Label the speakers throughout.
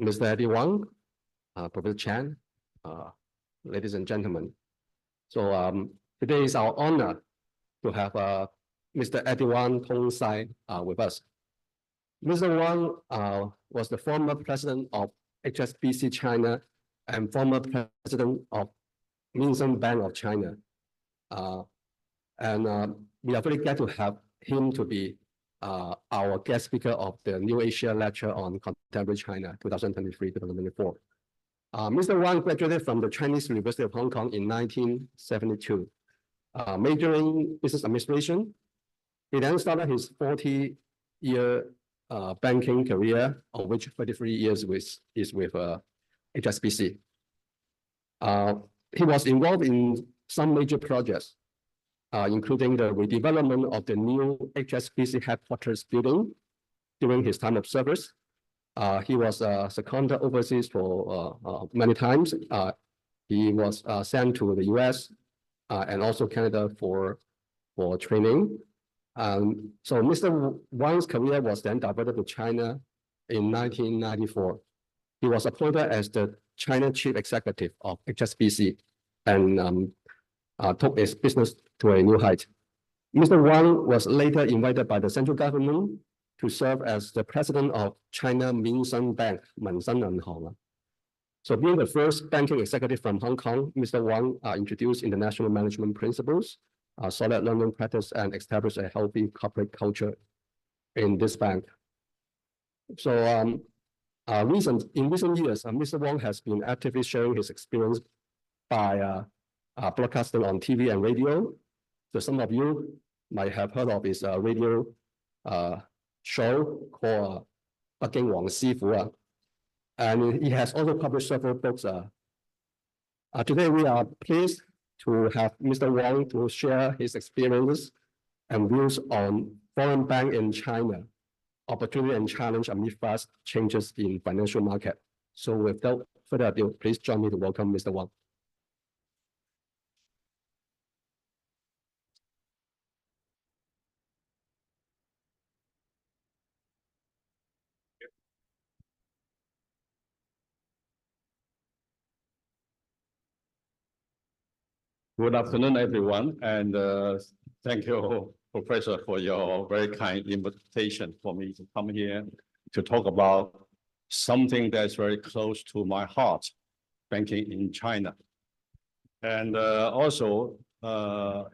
Speaker 1: Mr. Eddie Wang, Professor Chan, ladies and gentlemen. So today is our honor to have Mr. Eddie Wang Tong-sai with us. Mr. Wang was the former president of HSBC China and former president of Minsheng Bank of China. We are very glad to have him to be our guest speaker of the New Asia Lecture on Contemporary China 2023-2024. Mr. Wang graduated from the Chinese University of Hong Kong in 1972, majoring in business administration. He then started his 40-year banking career, of which 33 years is with HSBC. He was involved in some major projects, including the redevelopment of the new HSBC headquarters building during his time of service. He was seconded overseas for many times. He was sent to the US and also Canada for training. So Mr. Wang's career was then diverted to China in 1994. He was appointed as the China Chief Executive of HSBC and took its business to a new height. Mr. Wang was later invited by the central government to serve as the president of China Minsheng Bank, Minsheng银行. So being the first banking executive from Hong Kong, Mr. Wang introduced international management principles, solid learning practice, and established a healthy corporate culture in this bank. So in recent years, Mr. Wang has been actively sharing his experience by broadcasting on TV and radio. So some of you might have heard of his radio show called Peking Wang Sifu. And he has also published several books. Today, we are pleased to have Mr. Wang to share his experiences and views on foreign bank in China, opportunity and challenge amid fast changes in financial market. So without further ado, please join me to welcome Mr. Wang.
Speaker 2: Good afternoon, everyone, and thank you, Professor, for your very kind invitation for me to come here to talk about something that's very close to my heart, banking in China. And also,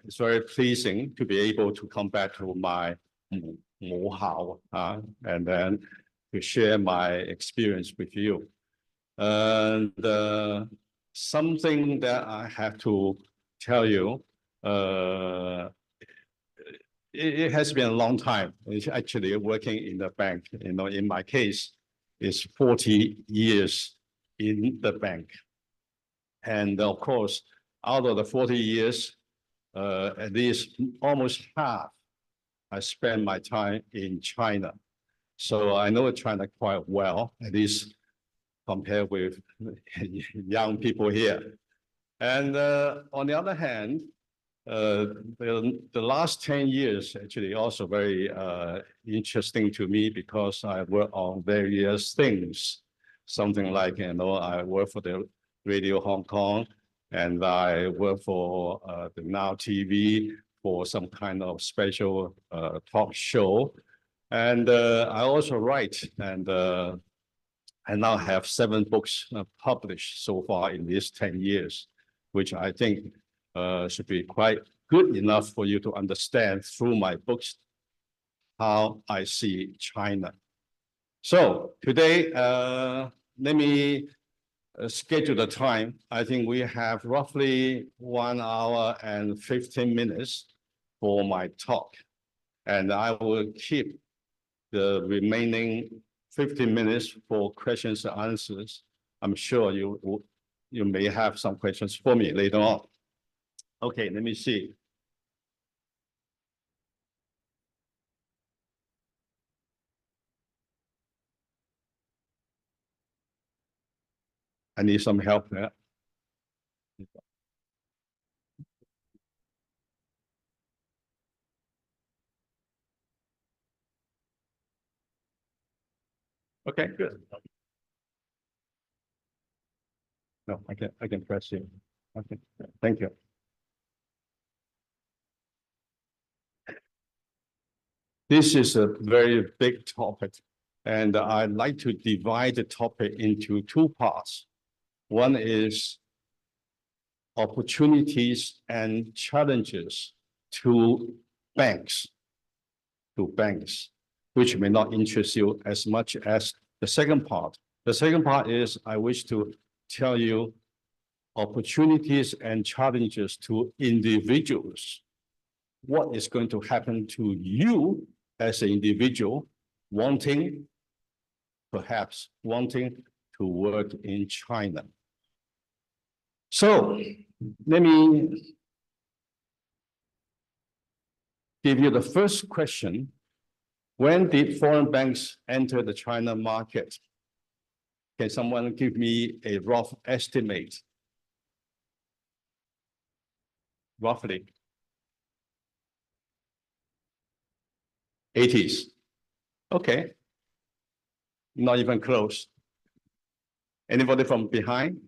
Speaker 2: it's very pleasing to be able to come back to my know-how and then to share my experience with you. And something that I have to tell you, it has been a long time. It's actually working in the bank. You know, in my case, it's 40 years in the bank. And of course, out of the 40 years, at least almost half, I spent my time in China. So I know China quite well, at least compared with young people here. And on the other hand, the last 10 years actually also very interesting to me because I work on various things. Something like, you know, I work for the Radio Hong Kong, and I work for the Now TV for some kind of special talk show. And I also write, and I now have 7 books published so far in these 10 years. Which I think should be quite good enough for you to understand through my books how I see China. So today, let me schedule the time. I think we have roughly 1 hour and 15 minutes for my talk. And I will keep the remaining 15 minutes for questions and answers. I'm sure you may have some questions for me later on. Okay, let me see. I need some help there. Okay, good. No, I can press here. Okay, thank you. This is a very big topic, and I'd like to divide the topic into two parts. One is opportunities and challenges to banks, which may not interest you as much as the second part. The second part is I wish to tell you opportunities and challenges to individuals. What is going to happen to you as an individual perhaps wanting to work in China? So let me give you the first question. When did foreign banks enter the China market? Can someone give me a rough estimate? Roughly. 80s. Okay. Not even close. Anybody from behind?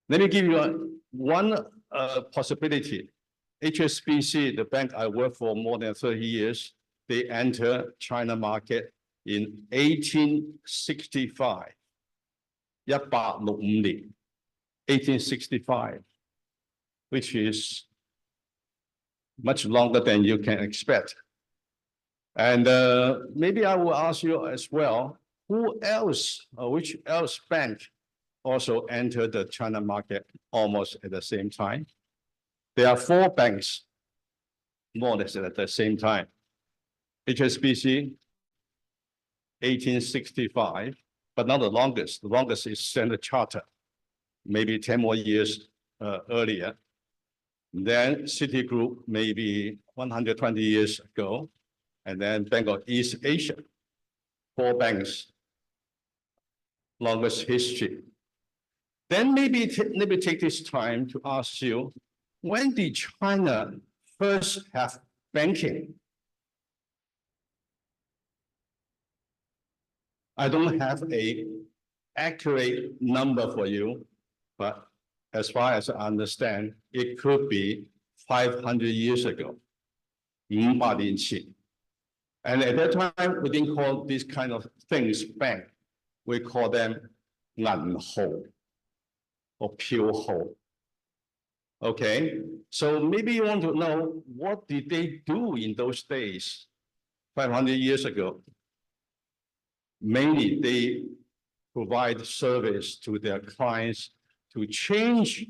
Speaker 2: Let me give you one possibility. HSBC, the bank I worked for more than 30 years, they entered China market in 1865. 1865, which is much longer than you can expect. And maybe I will ask you as well, who else, which else bank also entered the China market almost at the same time? There are 4 banks, more or less at the same time. HSBC, 1865, but not the longest. The longest is Standard Chartered, maybe 10 more years earlier. Then Citigroup, maybe 120 years ago. And then Bank of East Asia, 4 banks, longest history. Then maybe let me take this time to ask you, when did China first have banking? I don't have an accurate number for you, but as far as I understand, it could be 500 years ago. 500年前. And at that time, we didn't call these kind of things bank. We call them 銀號 or 票號. Okay, so maybe you want to know, what did they do in those days, 500 years ago? Mainly, they provide service to their clients to change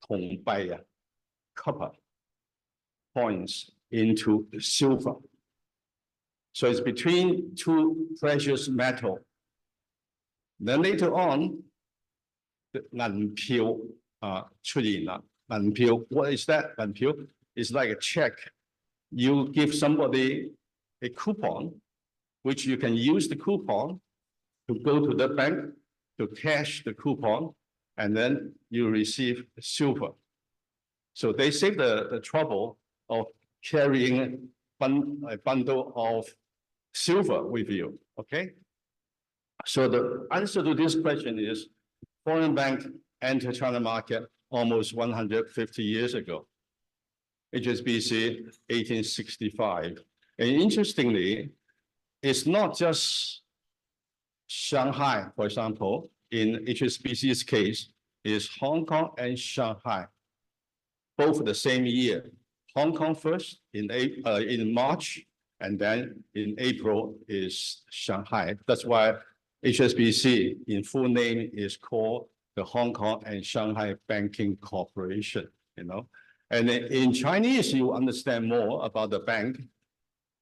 Speaker 2: 銅幣, copper coins into silver. So it's between 2 precious metals. Then later on, the 銀票出現啦。銀票, what is that? 銀票 is like a check. You give somebody a coupon, which you can use the coupon to go to the bank to cash the coupon, and then you receive silver. So they save the trouble of carrying a bundle of silver with you, okay? So the answer to this question is, foreign bank entered China market almost 150 years ago. HSBC, 1865. And interestingly, it's not just Shanghai, for example, in HSBC's case, is Hong Kong and Shanghai, both the same year. Hong Kong first in March, and then in April is Shanghai. That's why HSBC in full name is called the Hong Kong and Shanghai Banking Corporation, you know. And in Chinese, you understand more about the bank.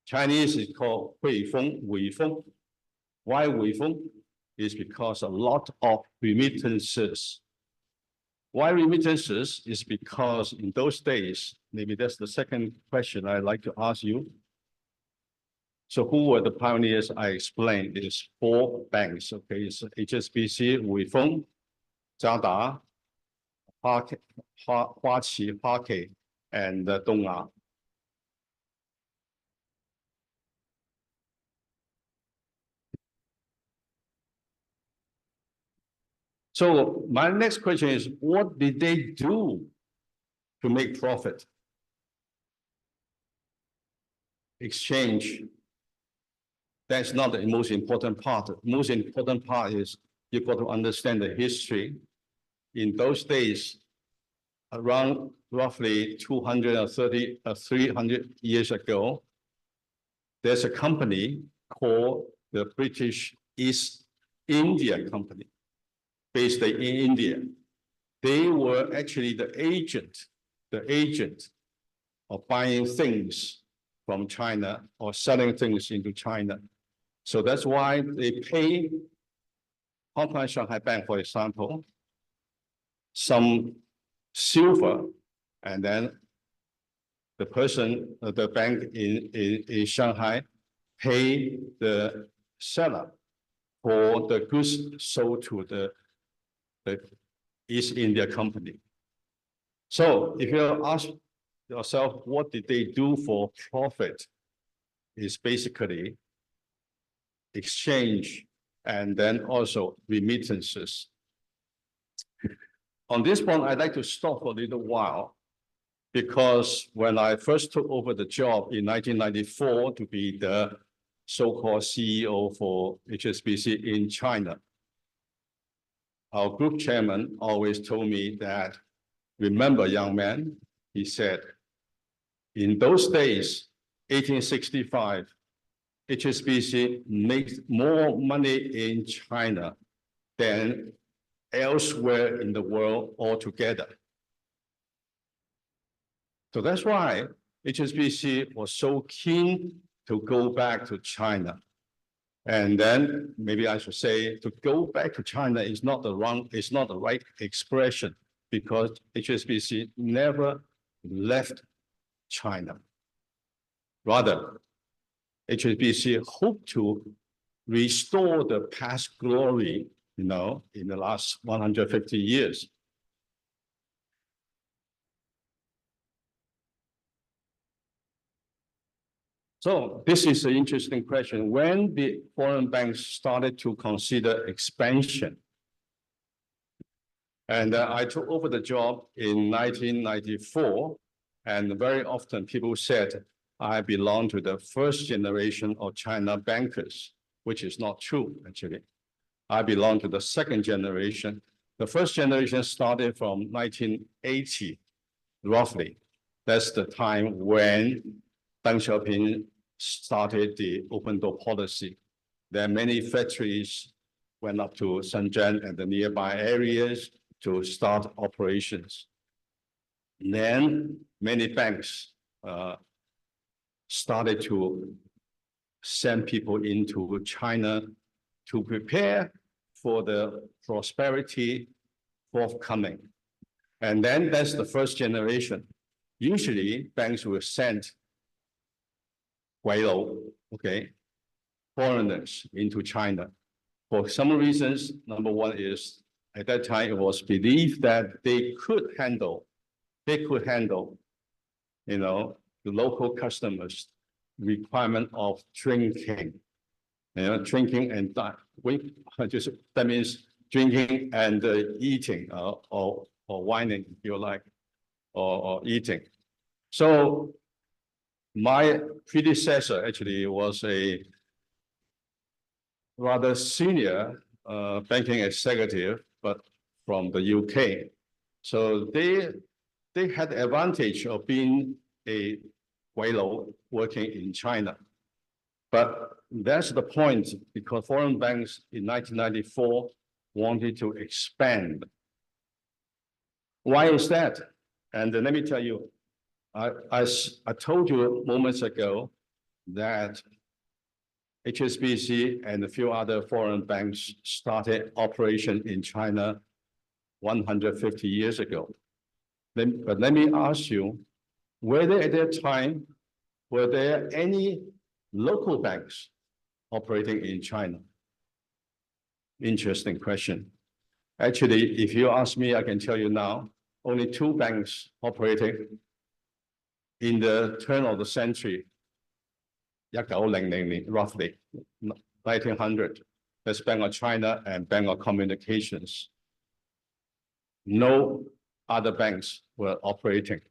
Speaker 2: Chinese is called Weifeng. Why Weifeng? Is because a lot of remittances. Why remittances? Is because in those days, maybe that's the second question I'd like to ask you. So who were the pioneers? I explained there's 4 banks, okay? It's HSBC, Weifeng, Jiada, Huaqi, and Dong'a. So my next question is, what did they do to make profit? Exchange. That's not the most important part. The most important part is you've got to understand the history. In those days, around roughly 230 or 300 years ago, there's a company called the British East India Company, based in India. They were actually the agent of buying things from China or selling things into China. So that's why they pay Hong Kong Shanghai Bank, for example, some silver, and then the person, the bank in Shanghai, pay the seller for the goods sold to the East India Company. So if you ask yourself, what did they do for profit? Is basically exchange and then also remittances. On this point, I'd like to stop for a little while, because when I first took over the job in 1994 to be the so-called CEO for HSBC in China, our group chairman always told me that, remember, young man, he said, in those days, 1865, HSBC makes more money in China than elsewhere in the world altogether. So that's why HSBC was so keen to go back to China. And then maybe I should say, to go back to China is not the right expression, because HSBC never left China. Rather, HSBC hoped to restore the past glory, in the last 150 years. So this is an interesting question. When the foreign banks started to consider expansion, and I took over the job in 1994, and very often people said I belong to the first generation of China bankers, which is not true, actually. I belong to the second generation. The first generation started from 1980, roughly. That's the time when Deng Xiaoping started the open door policy. There are many factories went up to Shenzhen and the nearby areas to start operations. And then many banks started to send people into China to prepare for the prosperity forthcoming. And then that's the first generation. Usually banks will send foreigners into China. For some reasons, number one is, at that time it was believed that they could handle, the local customers' requirement of drinking, drinking and that means drinking and eating, or whining, if you like, or eating. So my predecessor actually was a rather senior banking executive, but from the UK. So they had the advantage of being a Guilo working in China. But that's the point, because foreign banks in 1994 wanted to expand. Why is that? And let me tell you, I told you moments ago that HSBC and a few other foreign banks started operation in China 150 years ago. But let me ask you, whether at that time, were there any local banks operating in China? Interesting question. Actually, if you ask me, I can tell you now, only two banks operating in the turn of the century, 1900, roughly, 1900. That's Bank of China and Bank of Communications. no other banks were operating.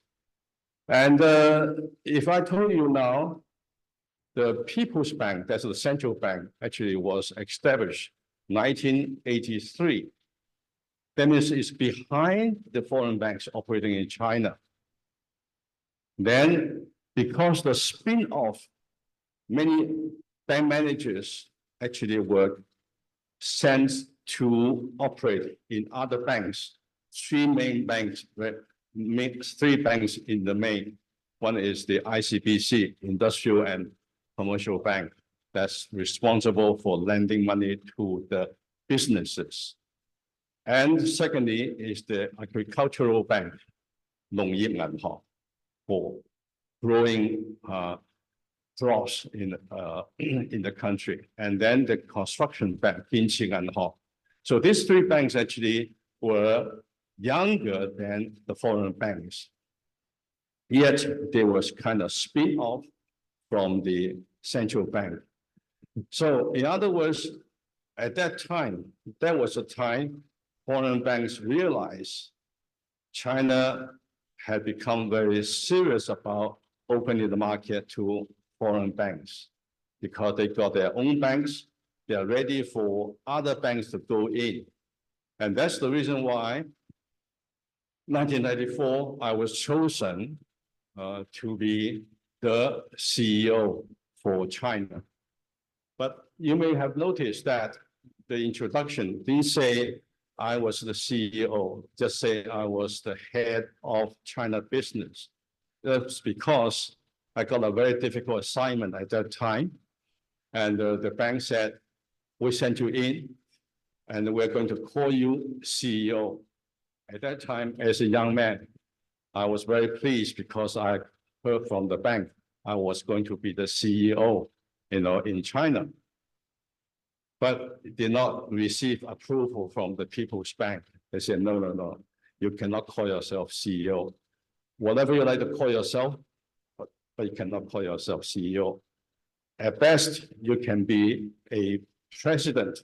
Speaker 2: And if I told you now, the People's Bank, that's the central bank, actually was established 1983. That means it's behind the foreign banks operating in China. Then, because the spin-off, many bank managers actually were sent to operate in other banks. Three main banks, three banks in the main. One is the ICBC, Industrial and Commercial Bank, that's responsible for lending money to the businesses. And secondly is the Agricultural Bank, 農業銀行, for growing crops in the country. And then the Construction Bank, Minsheng銀行. So these three banks actually were younger than the foreign banks. Yet they was kind of spin off from the central bank. So in other words, at that time, there was a time foreign banks realized China had become very serious about opening the market to foreign banks because they got their own banks. They are ready for other banks to go in. And that's the reason why 1994, I was chosen to be the CEO for China. But you may have noticed that the introduction didn't say I was the CEO, just say I was the head of China business. That's because I got a very difficult assignment at that time. And the bank said, we sent you in and we're going to call you CEO. At that time, as a young man, I was very pleased because I heard from the bank I was going to be the CEO, in China. But did not receive approval from the People's Bank. They said, no, you cannot call yourself CEO. Whatever you like to call yourself, but you cannot call yourself CEO. At best, you can be a president,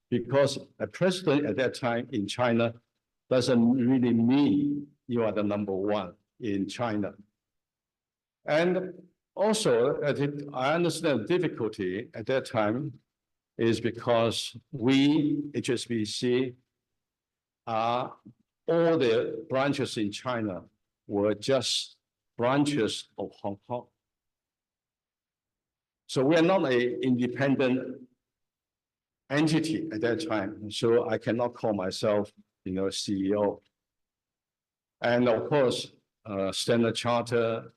Speaker 2: because a president at that time in China doesn't really mean you are the number one in China. And also, I understand the difficulty at that time is because we, HSBC, all the branches in China were just branches of Hong Kong. So we are not an independent entity at that time. So I cannot call myself, CEO. And of course, Standard Chartered,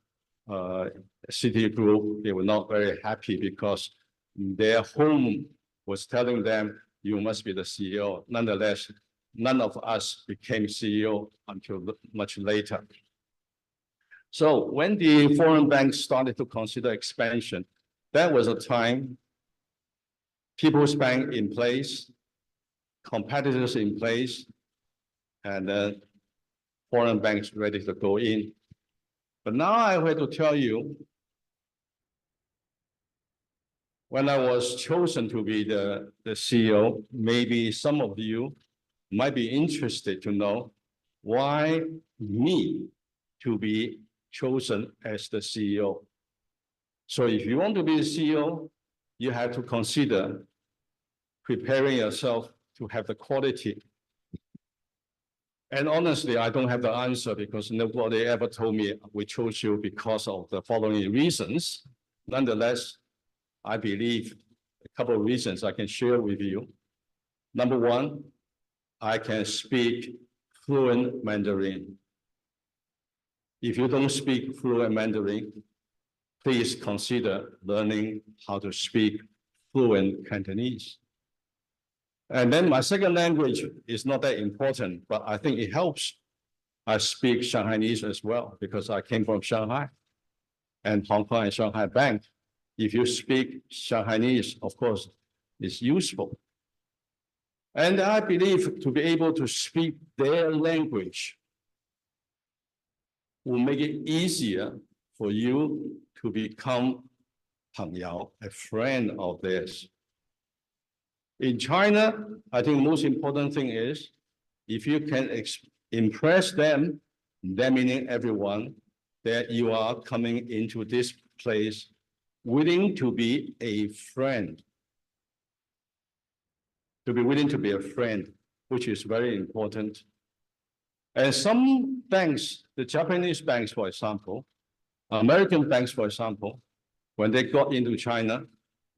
Speaker 2: Citigroup, they were not very happy because their home was telling them, you must be the CEO. Nonetheless, none of us became CEO until much later. So when the foreign banks started to consider expansion, that was a time People's Bank in place, competitors in place, and foreign banks ready to go in. But now I have to tell you, when I was chosen to be the CEO, maybe some of you might be interested to know why me to be chosen as the CEO. So if you want to be the CEO, you have to consider preparing yourself to have the quality. And honestly, I don't have the answer because nobody ever told me we chose you because of the following reasons. Nonetheless, I believe a couple of reasons I can share with you. Number one, I can speak fluent Mandarin. If you don't speak fluent Mandarin, please consider learning how to speak fluent Cantonese. And then my second language is not that important, but I think it helps. I speak Shanghainese as well because I came from Shanghai and Hong Kong and Shanghai Bank. If you speak Shanghainese, of course, it's useful. And I believe to be able to speak their language will make it easier for you to become 朋友, a friend of theirs. In China, I think most important thing is if you can impress them, that meaning everyone, that you are coming into this place willing to be a friend. To be willing to be a friend, which is very important. And some banks, the Japanese banks, for example, American banks, for example, when they got into China,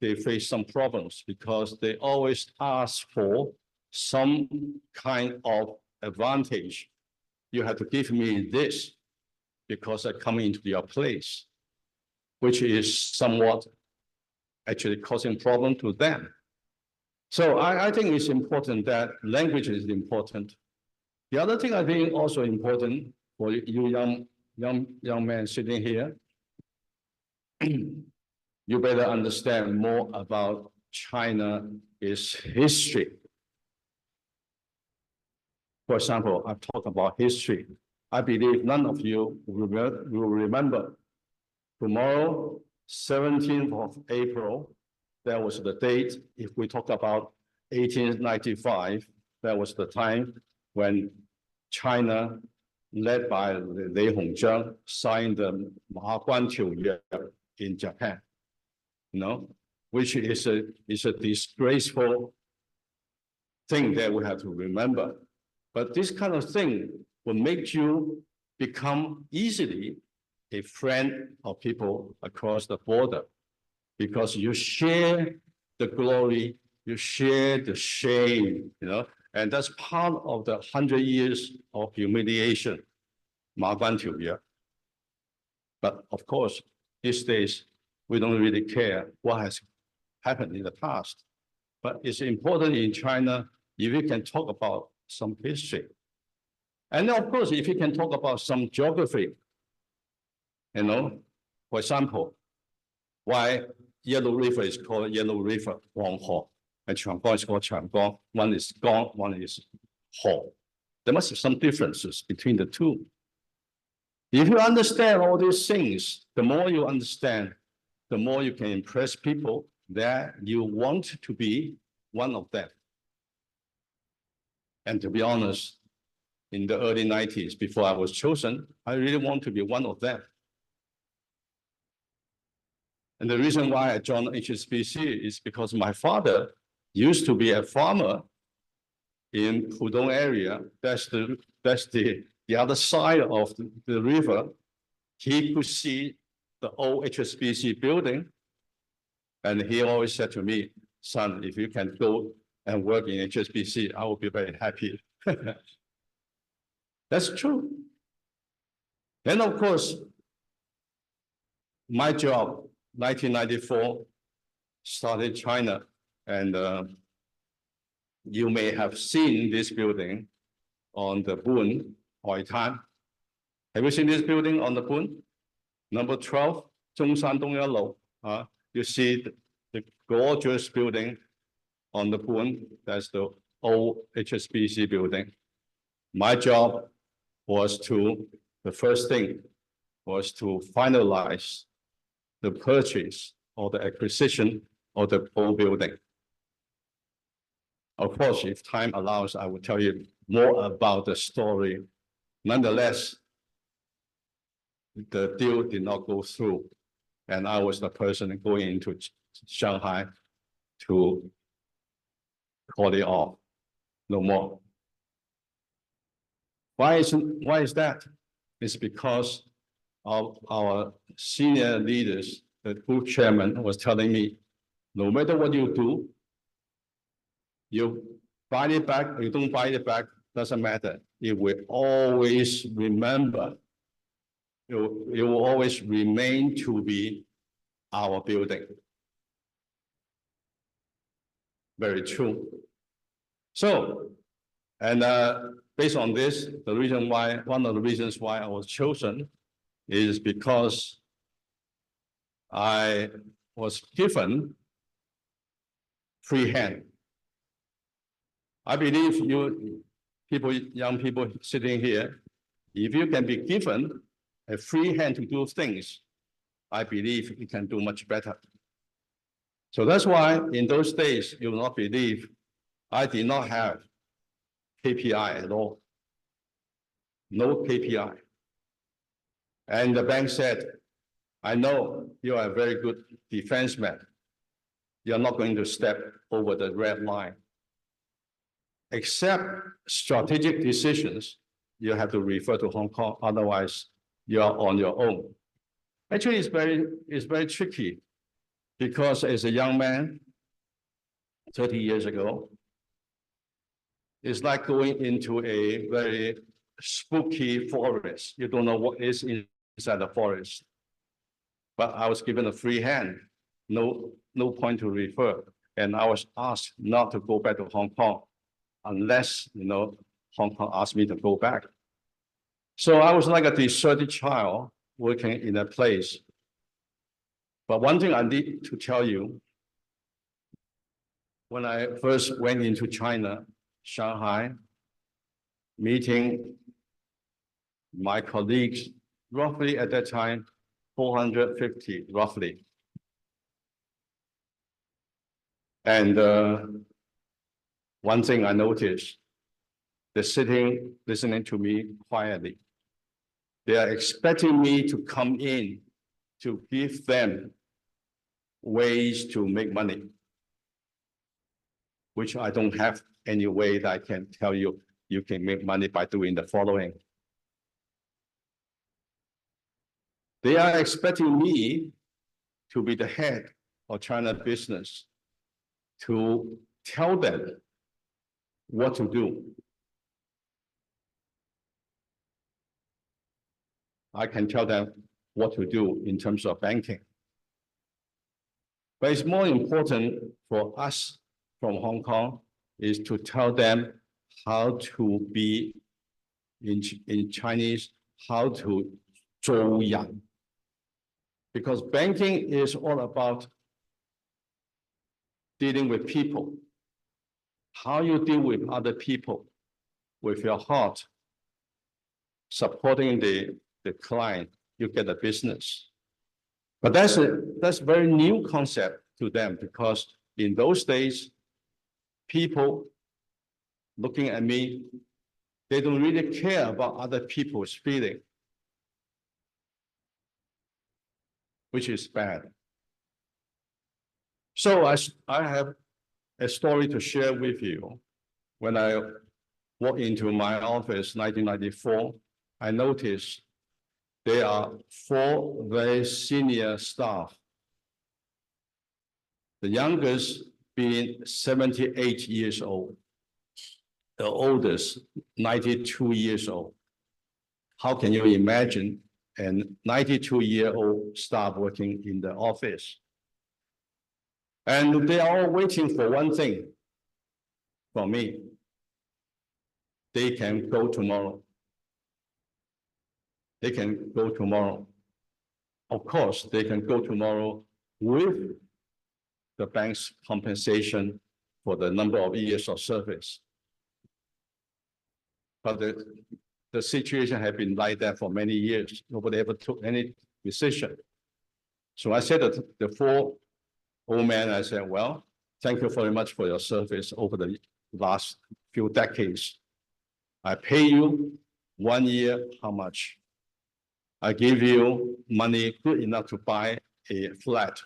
Speaker 2: they faced some problems because they always ask for some kind of advantage. You have to give me this because I come into your place, which is somewhat actually causing problem to them. So I think it's important that language is important. The other thing I think also important for you young men sitting here, you better understand more about China's history. For example, I've talked about history. I believe none of you will remember tomorrow, 17th of April, that was the date. If we talk about 1895, that was the time when China, led by Lei Hongzhang, signed the Wang in Japan, which is a disgraceful thing that we have to remember. But this kind of thing will make you become easily a friend of people across the border, because you share the glory, you share the shame, and that's part of the 100 years of humiliation, But of course, these days, we don't really care what has happened in the past. But it's important in China if you can talk about some history. And then, of course, if you can talk about some geography, for example, why Yellow River is called Yellow River, Wanghe, and Changguang is called Changguang. One is Gong, one is Ho. There must be some differences between the two. If you understand all these things, the more you understand, the more you can impress people that you want to be one of them. And to be honest, in the early 90s, before I was chosen, I really want to be one of them. And the reason why I joined HSBC is because my father used to be a farmer in Pudong area. That's the other side of the river. He could see the old HSBC building. And he always said to me, son, if you can go and work in HSBC, I will be very happy. That's true. Then, of course, my job, 1994, started China. And you may have seen this building on the Bund, Hoitan. Have you seen this building on the Bund? Number 12, Zhongshan Dongyao Lou. You see the gorgeous building on the Bund. That's the old HSBC building. My job was the first thing was to finalize the purchase or the acquisition of the old building. Of course, if time allows, I will tell you more about the story. Nonetheless, the deal did not go through, and I was the person going into Shanghai to call it off. No more. Why is that? It's because of our senior leaders. The group chairman was telling me, no matter what you do, you buy it back or you don't buy it back, doesn't matter. It will always remember, it will always remain to be our building. Very true. So, and based on this, one of the reasons why I was chosen is because I was given free hand. I believe young people sitting here, if you can be given a free hand to do things, I believe you can do much better. So that's why in those days, you will not believe I did not have KPI at all. no KPI. And the bank said, I know you are a very good defenseman. You're not going to step over the red line. Except strategic decisions, you have to refer to Hong Kong, otherwise you are on your own. Actually, it's very tricky because as a young man, 30 years ago, it's like going into a very spooky forest. You don't know what is inside the forest. But I was given a free hand, no point to refer. And I was asked not to go back to Hong Kong unless, Hong Kong asked me to go back. So I was like a deserted child working in a place. But one thing I need to tell you, when I first went into China, Shanghai, meeting my colleagues, roughly at that time, 450, roughly. And one thing I noticed, they're sitting, listening to me quietly. They are expecting me to come in to give them ways to make money, which I don't have any way that I can tell you, you can make money by doing the following. They are expecting me to be the head of China business, to tell them what to do. I can tell them what to do in terms of banking. But it's more important for us from Hong Kong is to tell them how to be, in Chinese, how to 周养. Because banking is all about dealing with people. How you deal with other people, with your heart, supporting the client, you get a business. But that's a very new concept to them, because in those days, people looking at me, they don't really care about other people's feeling, which is bad. So I have a story to share with you. When I walked into my office in 1994, I noticed there are 4 very senior staff. The youngest being 78 years old, the oldest 92 years old. How can you imagine a 92-year-old staff working in the office? And they are all waiting for one thing from me. They can go tomorrow. They can go tomorrow. Of course, they can go tomorrow with the bank's compensation for the number of years of service. But the situation had been like that for many years. Nobody ever took any decision. So I said to the 4 old men, I said, well, thank you very much for your service over the last few decades. I pay you 1 year, how much? I give you money good enough to buy a flat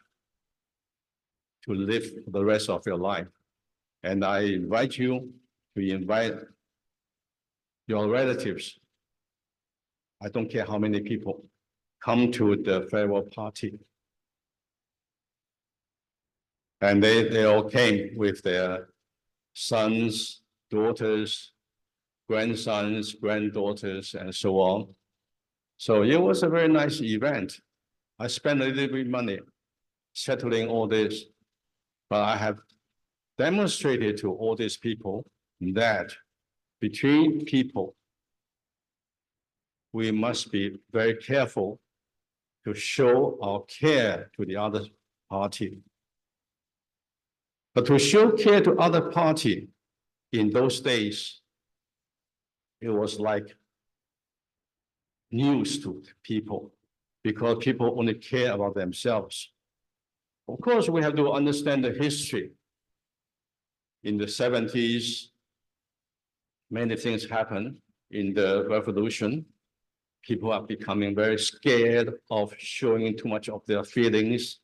Speaker 2: to live for the rest of your life. And I invite you to invite your relatives. I don't care how many people come to the farewell party. And they all came with their sons, daughters, grandsons, granddaughters, and so on. So it was a very nice event. I spent a little bit of money settling all this, but I have demonstrated to all these people that between people, we must be very careful to show our care to the other party. But to show care to other party in those days, it was like news to people, because people only care about themselves. Of course, we have to understand the history. In the 70s, many things happened. in the revolution, people are becoming very scared of showing too much of their feelings.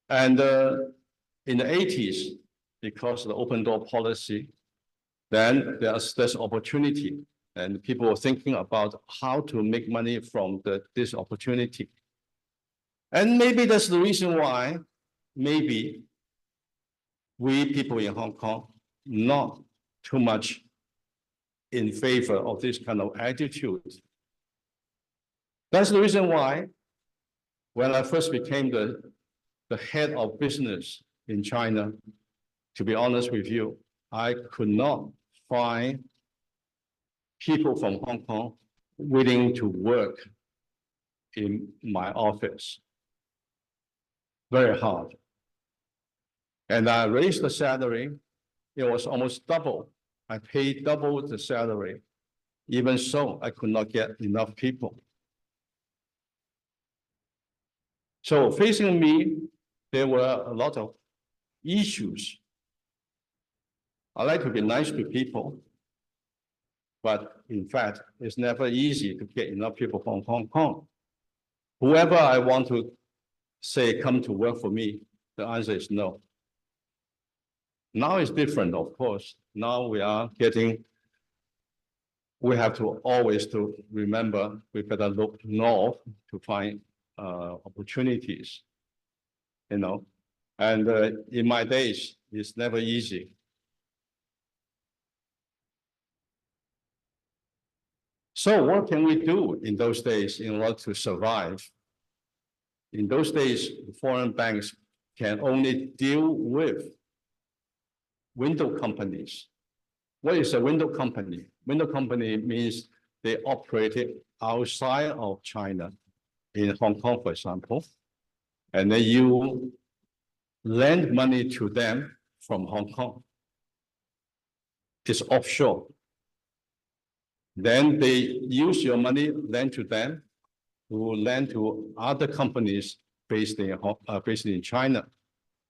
Speaker 2: And in the 80s, because of the open door policy, then there's opportunity, and people were thinking about how to make money from this opportunity. And maybe that's the reason why maybe we people in Hong Kong not too much in favor of this kind of attitude. That's the reason why when I first became the head of business in China, to be honest with you, I could not find people from Hong Kong willing to work in my office. Very hard. And I raised the salary. It was almost double. I paid double the salary. Even so, I could not get enough people. So facing me, there were a lot of issues. I like to be nice to people, but in fact, it's never easy to get enough people from Hong Kong. Whoever I want to say come to work for me, the answer is no. Now it's different, of course. Now we have to always to remember we better look north to find opportunities, you know. And in my days, it's never easy. So what can we do in those days in order to survive? In those days, foreign banks can only deal with window companies. What is a window company? Window company means they operated outside of China, in Hong Kong, for example, and then you lend money to them from Hong Kong. It's offshore. Then they use your money, lend to them, who lend to other companies based in China.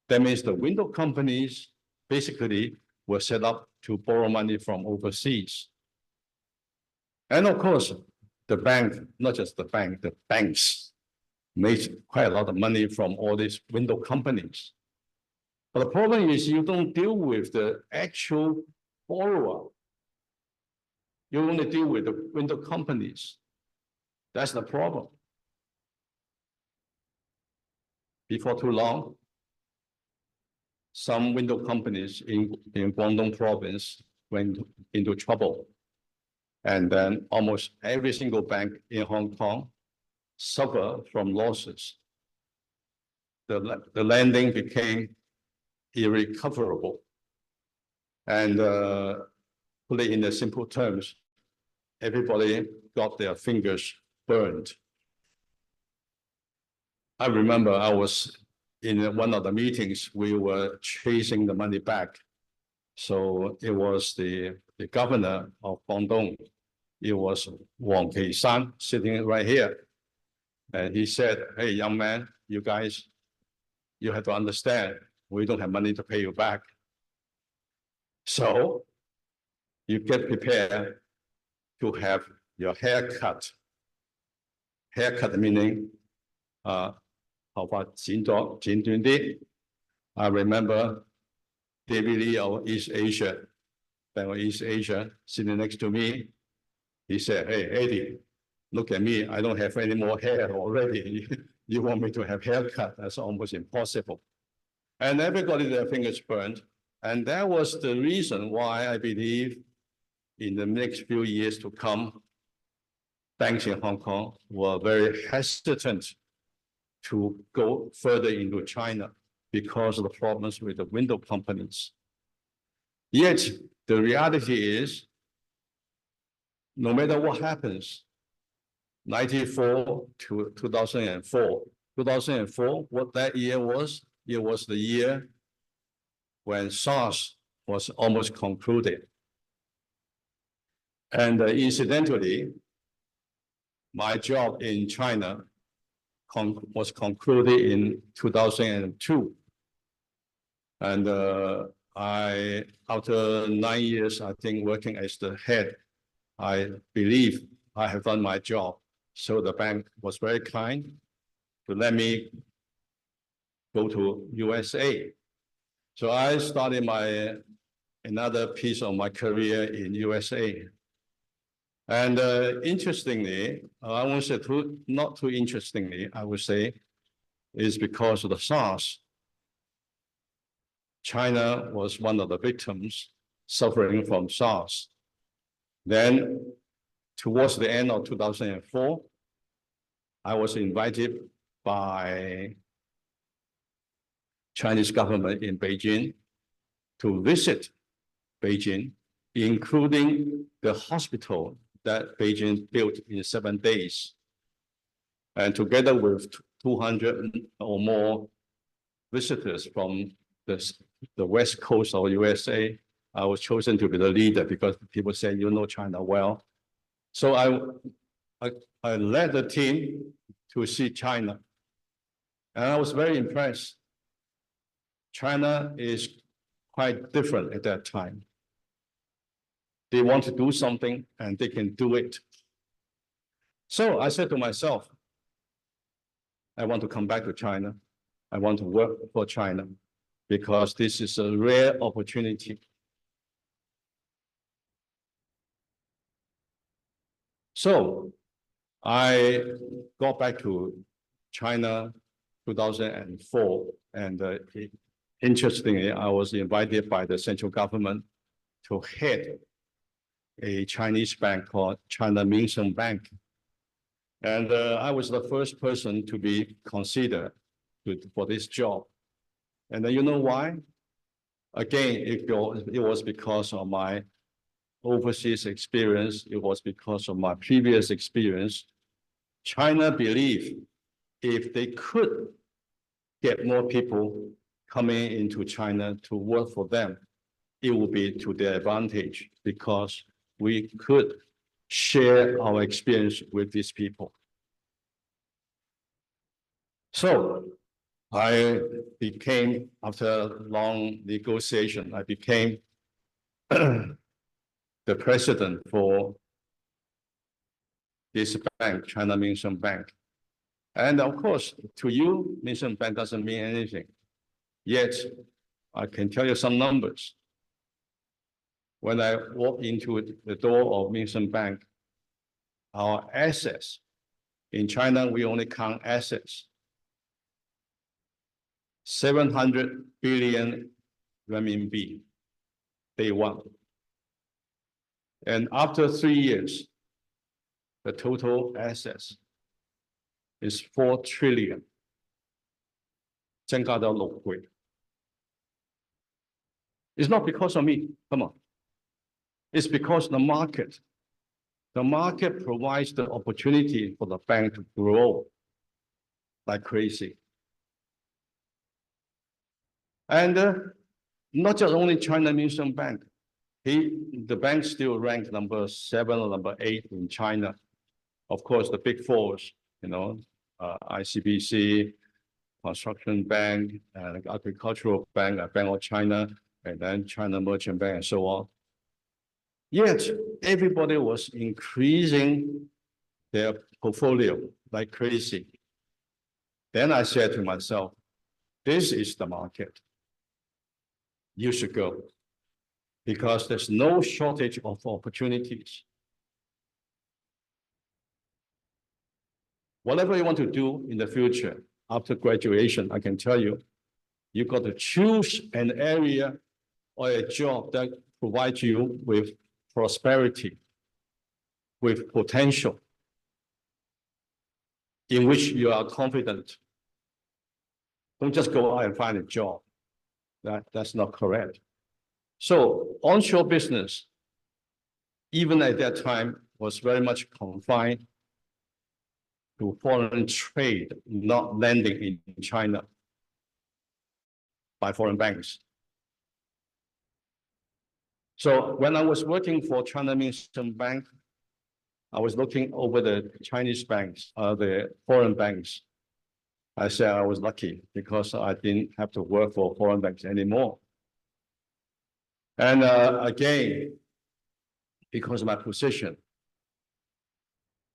Speaker 2: That means the window companies basically were set up to borrow money from overseas. And of course, the bank, not just the bank, the banks made quite a lot of money from all these window companies. But the problem is you don't deal with the actual borrower. You only deal with the window companies. That's the problem. Before too long, some window companies in Guangdong province went into trouble. And then almost every single bank in Hong Kong suffered from losses. The lending became irrecoverable. And put it in the simple terms, everybody got their fingers burned. I remember I was in one of the meetings, we were chasing the money back. So it was the governor of Guangdong. It was Wang Tong-sai sitting right here. And he said, hey, young man, you guys, you have to understand, we don't have money to pay you back. So you get prepared to have your hair cut. Haircut meaning, I remember David Lee of East Asia, Bank of East Asia, sitting next to me. He said, hey, Eddie, look at me. I don't have any more hair already. You want me to have haircut? That's almost impossible. And everybody, their fingers burned. And that was the reason why I believe in the next few years to come, banks in Hong Kong were very hesitant to go further into China because of the problems with the window companies. Yet, the reality is, no matter what happens, 1994 to 2004, 2004, what that year was, it was the year when SARS was almost concluded. And incidentally, my job in China was concluded in 2002. And after 9 years, I think, working as the head I believe I have done my job. So the bank was very kind to let me go to USA. So I started another piece of my career in USA. And interestingly, I won't say not too interestingly, I would say, is because of the SARS. China was one of the victims suffering from SARS. Then, towards the end of 2004, I was invited by Chinese government in Beijing to visit Beijing, including the hospital that Beijing built in 7 days. And together with 200 or more visitors from the West Coast of USA, I was chosen to be the leader because people say, you know China well. So I led the team to see China. And I was very impressed. China is quite different at that time. They want to do something and they can do it. So I said to myself, I want to come back to China. I want to work for China because this is a rare opportunity. So I got back to China 2004, and interestingly, I was invited by the central government to head a Chinese bank called China Minsheng Bank. And I was the first person to be considered for this job. And you know why? Again, it was because of my overseas experience. It was because of my previous experience. China believed if they could get more people coming into China to work for them, it would be to their advantage because we could share our experience with these people. So I became, after a long negotiation, I became the president for this bank, China Minsheng Bank. And of course, to you, Minsheng Bank doesn't mean anything. Yet, I can tell you some numbers. When I walked into the door of Minsheng Bank, our assets, in China, we only count assets, 700 billion renminbi, day one. And after 3 years, the total assets is 4 trillion. 增加到6倍. It's not because of me, come on. It's because the market provides the opportunity for the bank to grow like crazy. And not just only China Minsheng Bank, the bank still ranked number 7 or number 8 in China. Of course, the big fours, you know, ICBC, Construction Bank, Agricultural Bank, Bank of China, and then China Merchant Bank, and so on. Yet, everybody was increasing their portfolio like crazy. Then I said to myself, this is the market. You should go. Because there's no shortage of opportunities. Whatever you want to do in the future, after graduation, I can tell you, you got to choose an area or a job that provides you with prosperity, with potential, in which you are confident. Don't just go out and find a job. That's not correct. So onshore business, even at that time, was very much confined to foreign trade, not lending in China by foreign banks. So when I was working for China Minsheng Bank, I was looking over the Chinese banks, the foreign banks. I said I was lucky because I didn't have to work for foreign banks anymore. And again, because of my position,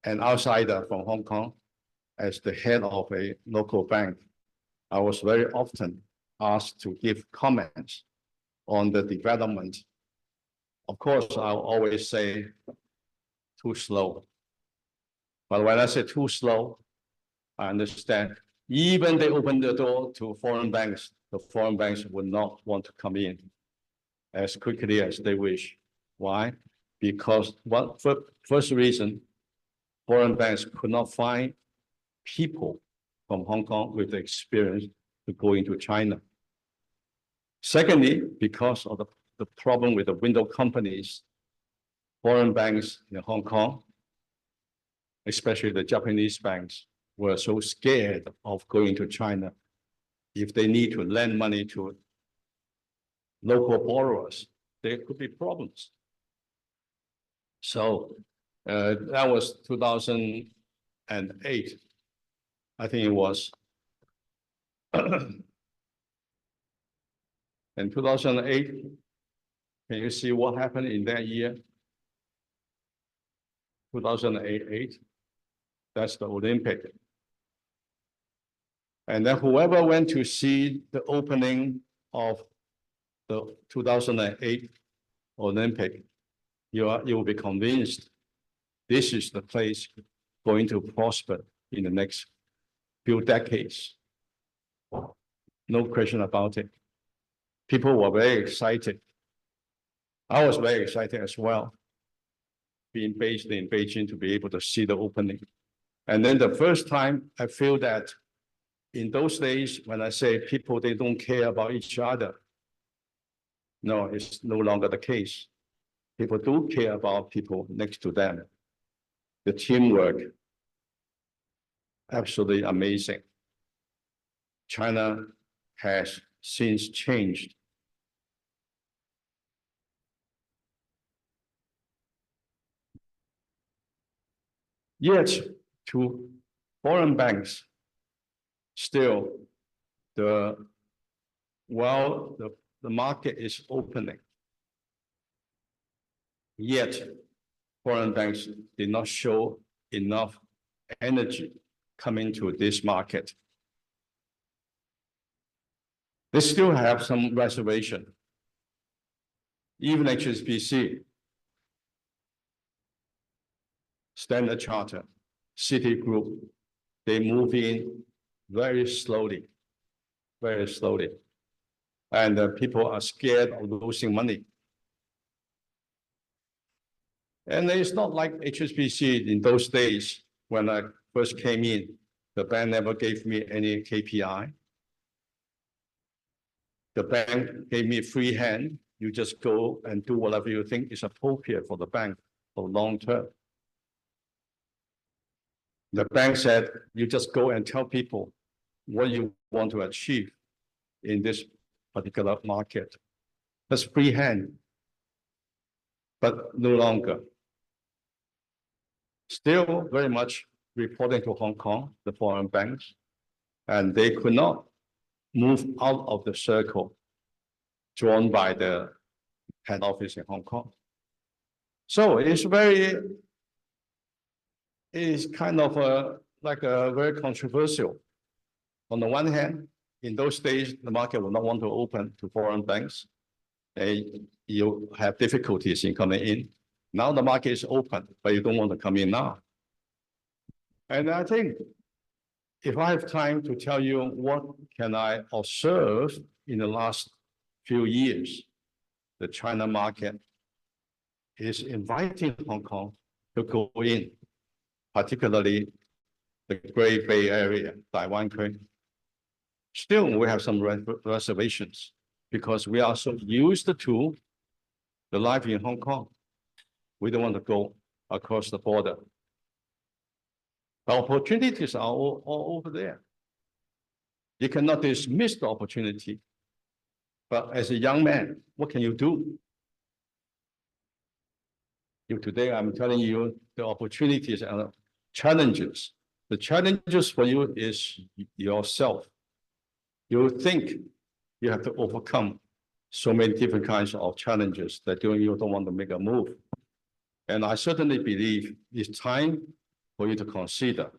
Speaker 2: an outsider from Hong Kong as the head of a local bank, I was very often asked to give comments on the development. Of course, I'll always say too slow. But when I say too slow, I understand even they open the door to foreign banks, the foreign banks would not want to come in as quickly as they wish. Why? Because first reason, foreign banks could not find people from Hong Kong with the experience to go into China. Secondly, because of the problem with the window companies, foreign banks in Hong Kong, especially the Japanese banks, were so scared of going to China. If they need to lend money to local borrowers, there could be problems. So that was 2008. I think it was. In 2008, can you see what happened in that year? 2008, that's the Olympic. And then whoever went to see the opening of the 2008 Olympic, you will be convinced this is the place going to prosper in the next few decades. No question about it. People were very excited. I was very excited as well, being based in Beijing to be able to see the opening. And then the first time I feel that in those days, when I say people, they don't care about each other. No, it's no longer the case. People do care about people next to them. The teamwork, absolutely amazing. China has since changed. Yet, to foreign banks, still, the market is opening. Yet, foreign banks did not show enough energy coming to this market. They still have some reservation. Even HSBC, Standard Chartered, Citigroup, they move in very slowly, very slowly. And people are scared of losing money. And it's not like HSBC in those days when I first came in, the bank never gave me any KPI. The bank gave me free hand. You just go and do whatever you think is appropriate for the bank for long term. The bank said, you just go and tell people what you want to achieve in this particular market. That's free hand, but no longer. Still very much reporting to Hong Kong, the foreign banks, and they could not move out of the circle drawn by the head office in Hong Kong. So it's kind of very controversial. On the one hand, in those days, the market would not want to open to foreign banks. You have difficulties in coming in. Now the market is open, but you don't want to come in now. And I think if I have time to tell you what can I observe in the last few years, the China market is inviting Hong Kong to go in, particularly the Great Bay Area, Taiwan. Still, we have some reservations because we are so used to the life in Hong Kong. We don't want to go across the border. The opportunities are all over there. You cannot dismiss the opportunity. But as a young man, what can you do? Today, I'm telling you the opportunities and challenges. The challenges for you is yourself. You think you have to overcome so many different kinds of challenges that you don't want to make a move. And I certainly believe it's time for you to consider.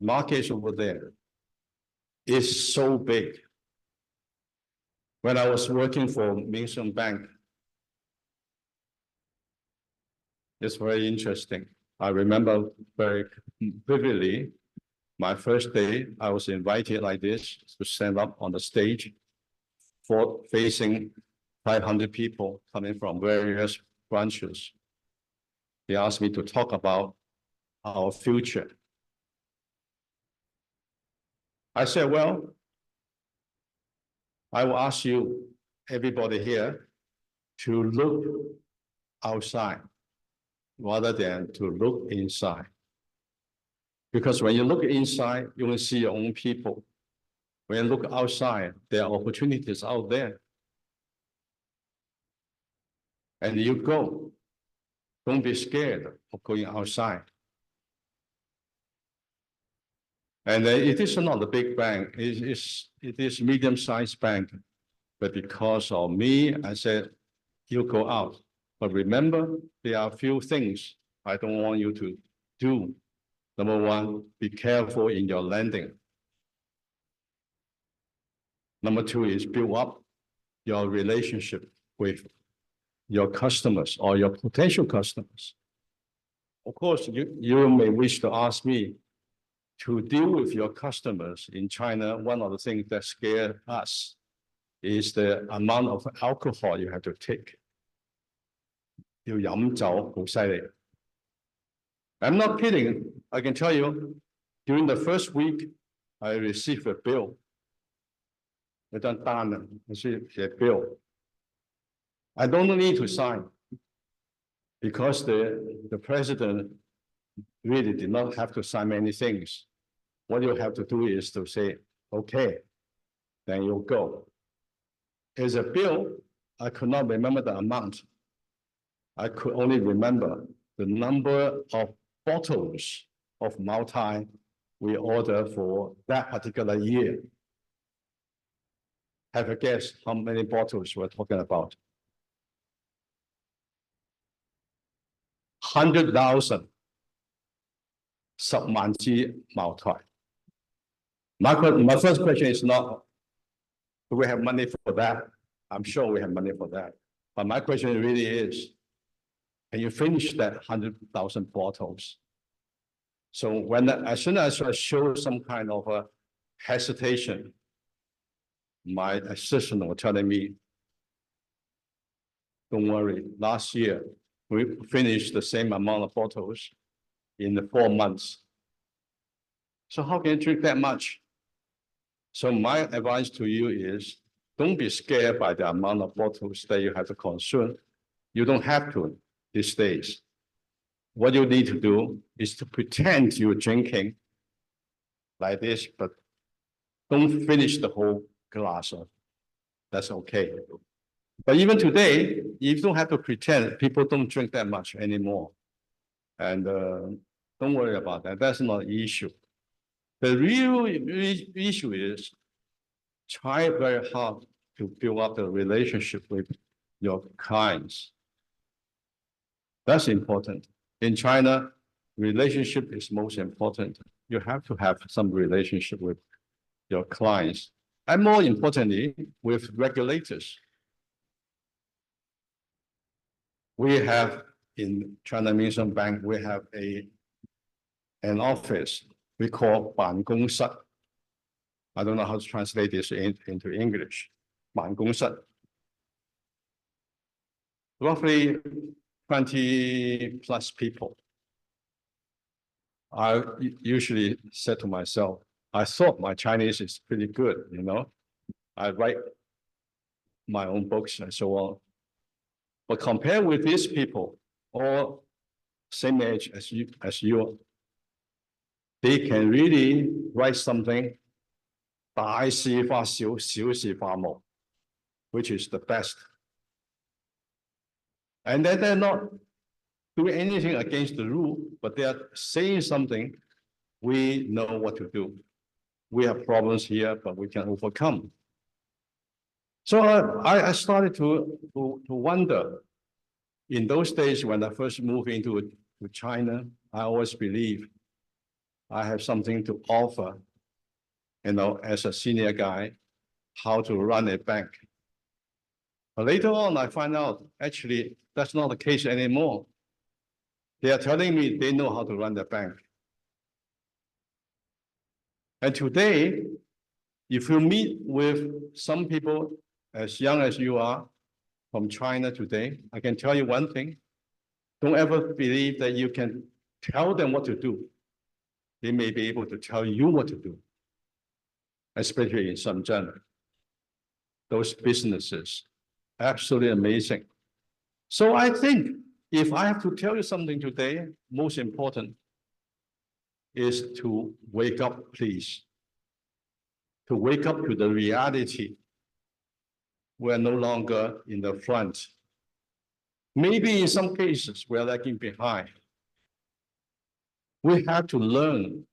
Speaker 2: Markets over there is so big. When I was working for Minsheng Bank, it's very interesting. I remember very vividly, my first day, I was invited like this to stand up on the stage for facing 500 people coming from various branches. They asked me to talk about our future. I said, well, I will ask you, everybody here, to look outside rather than to look inside. Because when you look inside, you will see your own people. When you look outside, there are opportunities out there. And you go. Don't be scared of going outside. And it is not a big bank. It is medium-sized bank. But because of me, I said, you go out. But remember, there are a few things I don't want you to do. Number one, be careful in your lending. Number two is build up your relationship with your customers or your potential customers. Of course, you may wish to ask me to deal with your customers in China. One of the things that scare us is the amount of alcohol you have to take. I'm not kidding. I can tell you, during the first week, I received a bill. I don't need to sign because the president really did not have to sign many things. What you have to do is to say, okay, then you'll go. As a bill, I could not remember the amount. I could only remember the number of bottles of Multi we ordered for that particular year. Have a guess how many bottles we're talking about? 100,000. 10萬支茅台. My first question is not, do we have money for that? I'm sure we have money for that. But my question really is, can you finish that 100,000 bottles? So as soon as I show some kind of a hesitation, my assistant was telling me, don't worry, last year, we finished the same amount of bottles in the 4 months. So how can you drink that much? So my advice to you is, don't be scared by the amount of bottles that you have to consume. You don't have to these days. What you need to do is to pretend you're drinking like this, but don't finish the whole glass. That's okay. But even today, you don't have to pretend. People don't drink that much anymore. And don't worry about that. That's not an issue. The real issue is try very hard to build up the relationship with your clients. That's important. In China, relationship is most important. You have to have some relationship with your clients. And more importantly, with regulators. We have in China Minsheng Bank, we have an office we call 办公室. I don't know how to translate this into English. 办公室. Roughly 20 plus people. I usually said to myself, I thought my Chinese is pretty good, you know. I write my own books and so on. But compared with these people, all same age as you, they can really write something, 大事化小，小事化無, which is the best. And then they're not doing anything against the rule, but they are saying something. We know what to do. We have problems here, but we can overcome. So I started to wonder, in those days when I first moved into to China, I always believe I have something to offer, as a senior guy, how to run a bank. But later on, I find out, actually, that's not the case anymore. They are telling me they know how to run the bank. And today, if you meet with some people as young as you are from China today, I can tell you one thing. Don't ever believe that you can tell them what to do. They may be able to tell you what to do, especially in Shenzhen. Those businesses, absolutely amazing. So I think if I have to tell you something today, most important is to wake up, please. To wake up to the reality. We're no longer in the front. Maybe in some cases, we're lagging behind. We have to learn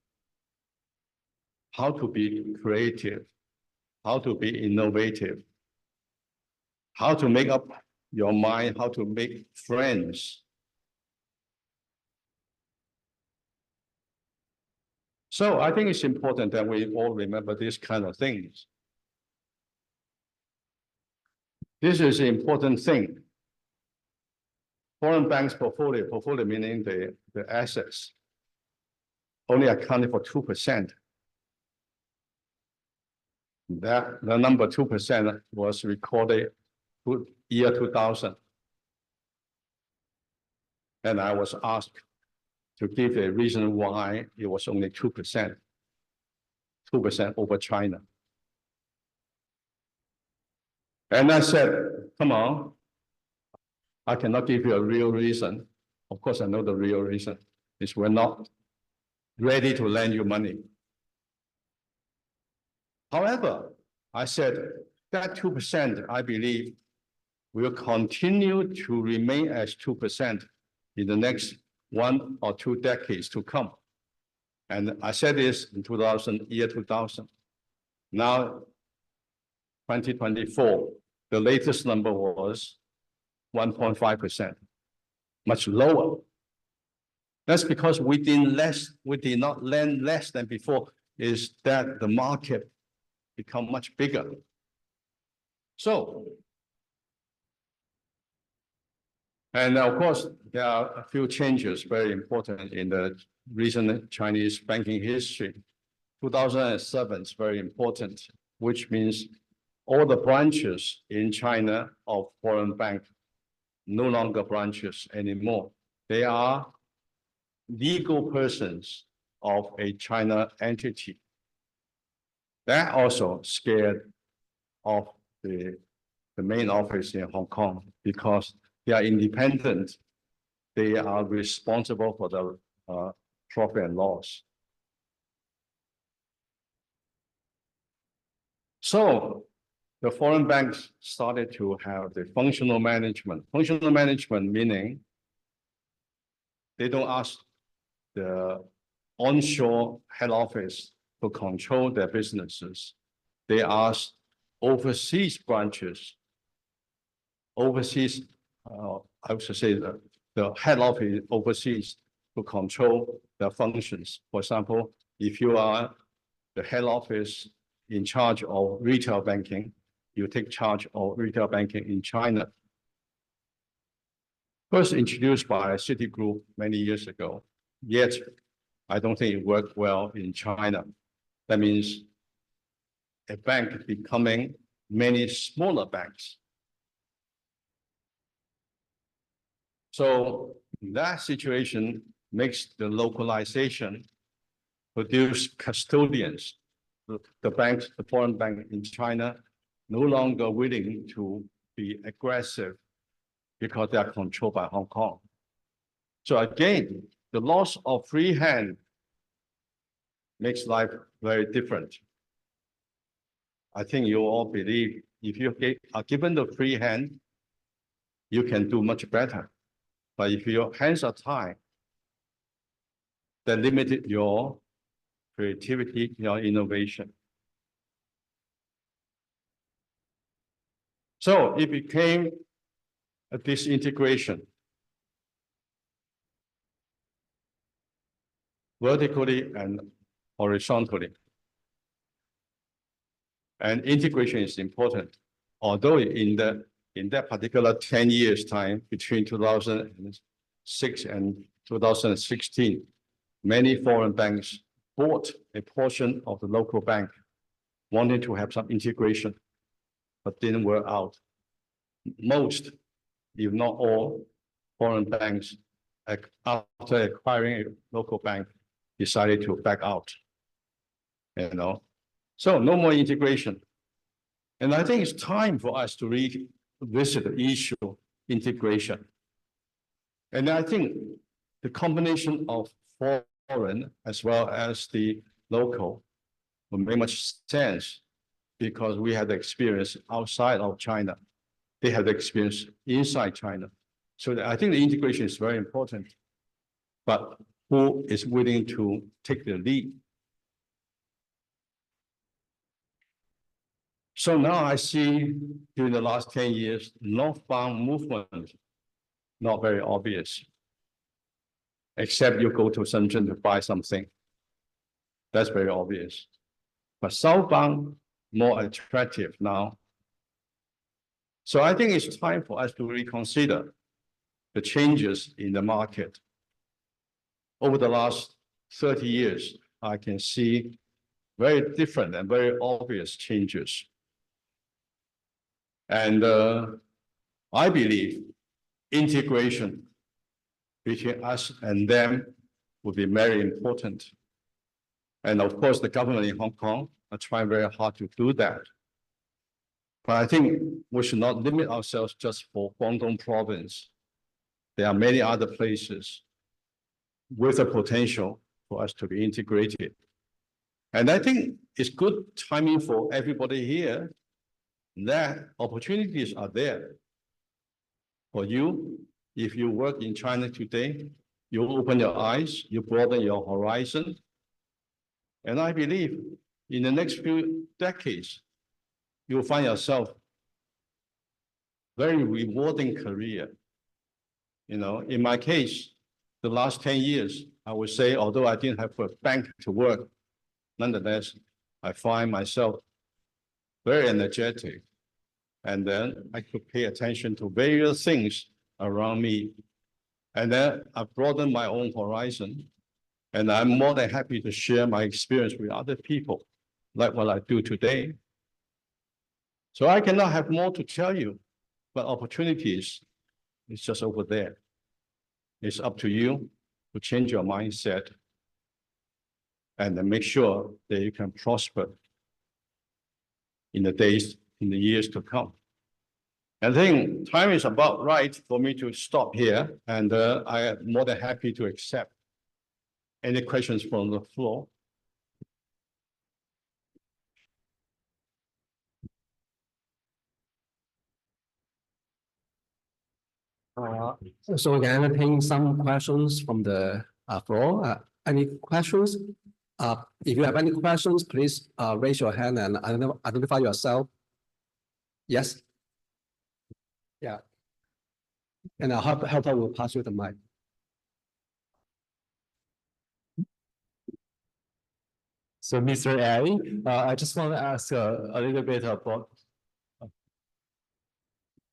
Speaker 2: how to be creative, how to be innovative, how to make up your mind, how to make friends. So I think it's important that we all remember these kind of things. This is an important thing. Foreign banks' portfolio meaning the assets, only accounted for 2%. The number 2% was recorded year 2000. And I was asked to give a reason why it was only 2%, 2% over China. And I said, come on, I cannot give you a real reason. Of course, I know the real reason is we're not ready to lend you money. However, I said that 2%, I believe, will continue to remain as 2% in the next 1 or 2 decades to come. And I said this in year 2000. Now, 2024, the latest number was 1.5%, much lower. That's because we did not lend less than before, is that the market become much bigger. So, and of course, there are a few changes very important in the recent Chinese banking history. 2007 is very important, which means all the branches in China of foreign bank no longer branches anymore. They are legal persons of a China entity. That also scared of the main office in Hong Kong because they are independent. They are responsible for the profit and loss. So the foreign banks started to have the functional management. Functional management meaning they don't ask the onshore head office to control their businesses. They ask overseas branches, I would say the head office overseas to control their functions. For example, if you are the head office in charge of retail banking, you take charge of retail banking in China. First introduced by Citigroup many years ago, yet I don't think it worked well in China. That means a bank becoming many smaller banks. So that situation makes the localization produce custodians. The banks, the foreign bank in China, no longer willing to be aggressive because they are controlled by Hong Kong. So again, the loss of free hand makes life very different. I think you all believe if you are given the free hand, you can do much better. But if your hands are tied, that limited your creativity, your innovation. So it became a disintegration. vertically and horizontally. And integration is important. Although in that particular 10 years time between 2006 and 2016, many foreign banks bought a portion of the local bank, wanting to have some integration, but didn't work out. Most, if not all, foreign banks, after acquiring a local bank, decided to back out. So no more integration. And I think it's time for us to revisit the issue of integration. And I think the combination of foreign as well as the local will make much sense because we had the experience outside of China. They had the experience inside China. So I think the integration is very important. But who is willing to take the lead? So now I see during the last 10 years, northbound movement, not very obvious. Except you go to Shenzhen to buy something. That's very obvious. But southbound, more attractive now. So I think it's time for us to reconsider the changes in the market. Over the last 30 years, I can see very different and very obvious changes. And I believe integration between us and them will be very important. And of course, the government in Hong Kong are trying very hard to do that. But I think we should not limit ourselves just for Guangdong province. There are many other places with the potential for us to be integrated. And I think it's good timing for everybody here that opportunities are there for you. If you work in China today, you open your eyes, you broaden your horizon. And I believe in the next few decades, you'll find yourself very rewarding career. In my case, the last 10 years, I would say, although I didn't have a bank to work, nonetheless, I find myself very energetic. And then I could pay attention to various things around me. And then I broadened my own horizon. And I'm more than happy to share my experience with other people, like what I do today. So I cannot have more to tell you, but opportunities is just over there. It's up to you to change your mindset and then make sure that you can prosper in the years to come. I think time is about right for me to stop here, and I am more than happy to accept any questions from the floor.
Speaker 1: So again, entertain some questions from the floor. Any questions? If you have any questions, please raise your hand and identify yourself. Yes. Yeah. And our helper will pass you the mic.
Speaker 3: So, Mr. Eddie, I just want to ask a little bit about.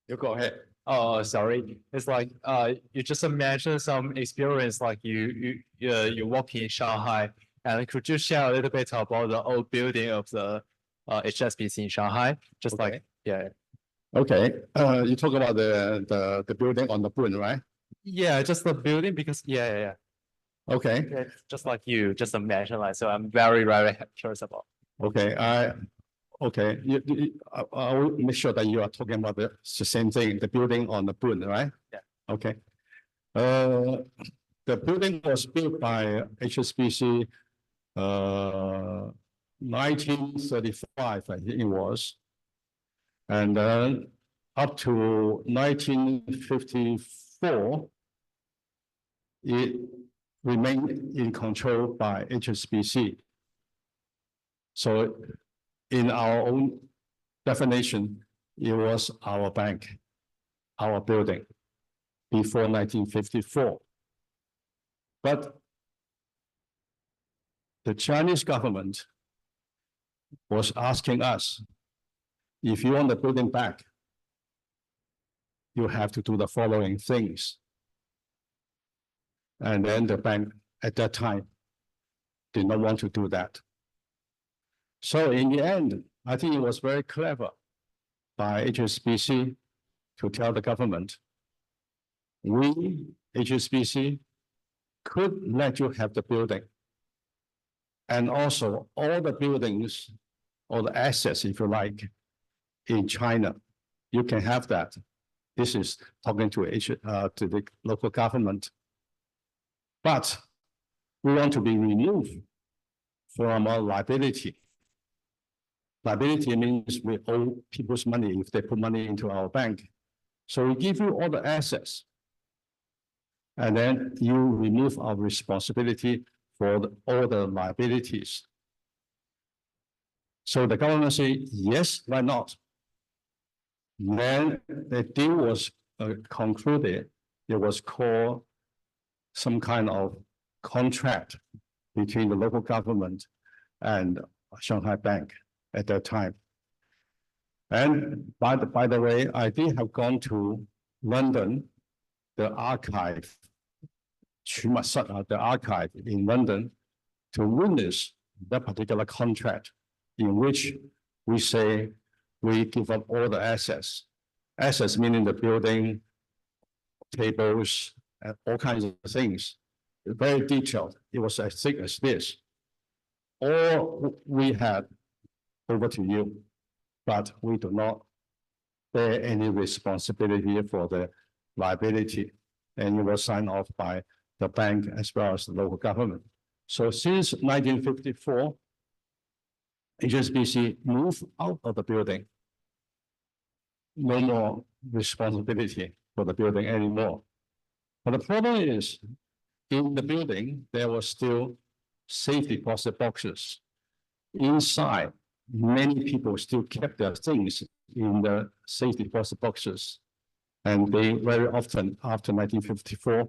Speaker 2: You go ahead.
Speaker 3: Oh, sorry. It's like you just mentioned some experience, like you work in Shanghai, and could you share a little bit about the old building of the HSBC in Shanghai? Just
Speaker 2: Okay.
Speaker 3: like, yeah.
Speaker 2: Okay. You talk about the building on the Bund, right?
Speaker 3: Yeah, just the building because yeah.
Speaker 2: Okay.
Speaker 3: Yeah, just like you just mentioned, like, so I'm very, very curious about.
Speaker 2: Okay. Okay. I will make sure that you are talking about the same thing, the building on the Bund, right?
Speaker 3: Yeah.
Speaker 2: Okay. The building was built by HSBC 1935, I think it was. And then up to 1954, it remained in control by HSBC. So in our own definition, it was our bank, our building before 1954. But the Chinese government was asking us, if you want the building back, you have to do the following things. And then the bank at that time did not want to do that. So in the end, I think it was very clever by HSBC to tell the government, we, HSBC, could let you have the building. And also all the buildings, all the assets, if you like, in China, you can have that. This is talking to the local government. But we want to be removed from our liability. Liability means we owe people's money if they put money into our bank. So we give you all the assets. And then you remove our responsibility for all the liabilities. So the government said, yes, why not? Then the deal was concluded. It was called some kind of contract between the local government and Shanghai Bank at that time. And by the way, I did have gone to London, the archive in London, to witness that particular contract in which we say we give up all the assets. Assets meaning the building, tables, and all kinds of things. Very detailed. It was as thick as this. All we had over to you, but we do not bear any responsibility for the liability. And it was signed off by the bank as well as the local government. So since 1954, HSBC moved out of the building. No more responsibility for the building anymore. But the problem is, in the building, there were still safe deposit boxes. Inside, many people still kept their things in the safe deposit boxes. And they very often, after 1954,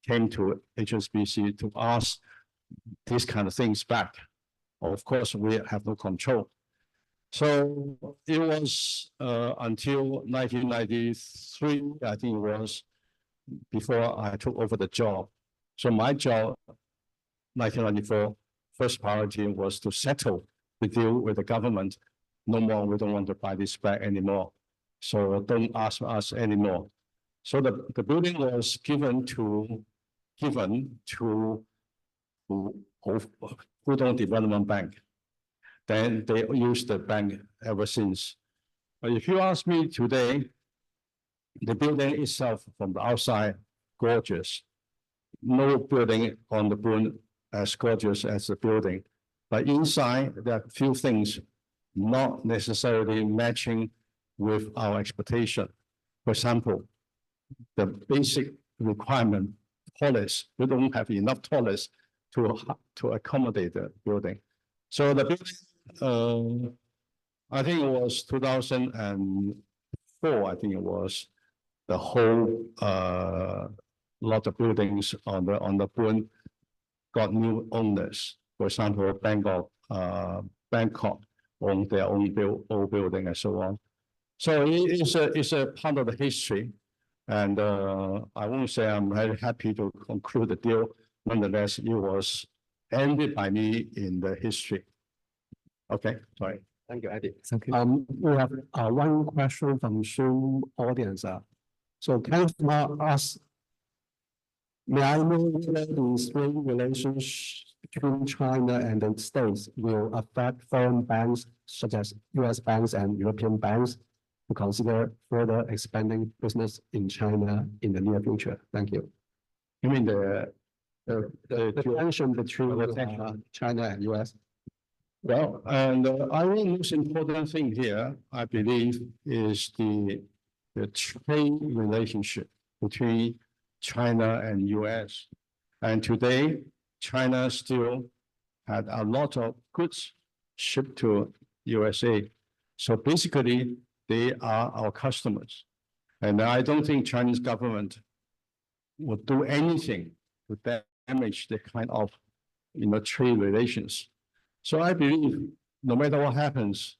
Speaker 2: came to HSBC to ask these kind of things back. Of course, we have no control. So it was until 1993, I think it was, before I took over the job. So my job, 1994, first priority was to settle the deal with the government. No more, we don't want to buy this back anymore. So don't ask us anymore. So the building was given to Pudong Development Bank. Then they used the bank ever since. But if you ask me today, the building itself from the outside, gorgeous. No building on the Bund as gorgeous as the building. But inside, there are a few things not necessarily matching with our expectation. For example, the basic requirement, toilets, we don't have enough toilets to accommodate the building. So the building, I think it was 2004, I think it was, the whole lot of buildings on the Bund got new owners. For example, Bangkok owned their own old building and so on. So it's a part of the history. And I won't say I'm very happy to conclude the deal. Nonetheless, it was ended by me in the history. Okay, sorry.
Speaker 1: Thank you, Eddie.
Speaker 3: Thank you.
Speaker 1: We have one question from Zoom audience. So can I ask, may I know whether the strained relations between China and the States will affect foreign banks such as US banks and European banks to consider further expanding business in China in the near future? Thank you.
Speaker 2: You mean the
Speaker 1: tension between China and US?
Speaker 2: Well, and I think the most important thing here, I believe, is the trade relationship between China and US. And today, China still had a lot of goods shipped to USA. So basically, they are our customers. And I don't think Chinese government would do anything to damage the kind of trade relations. So I believe no matter what happens,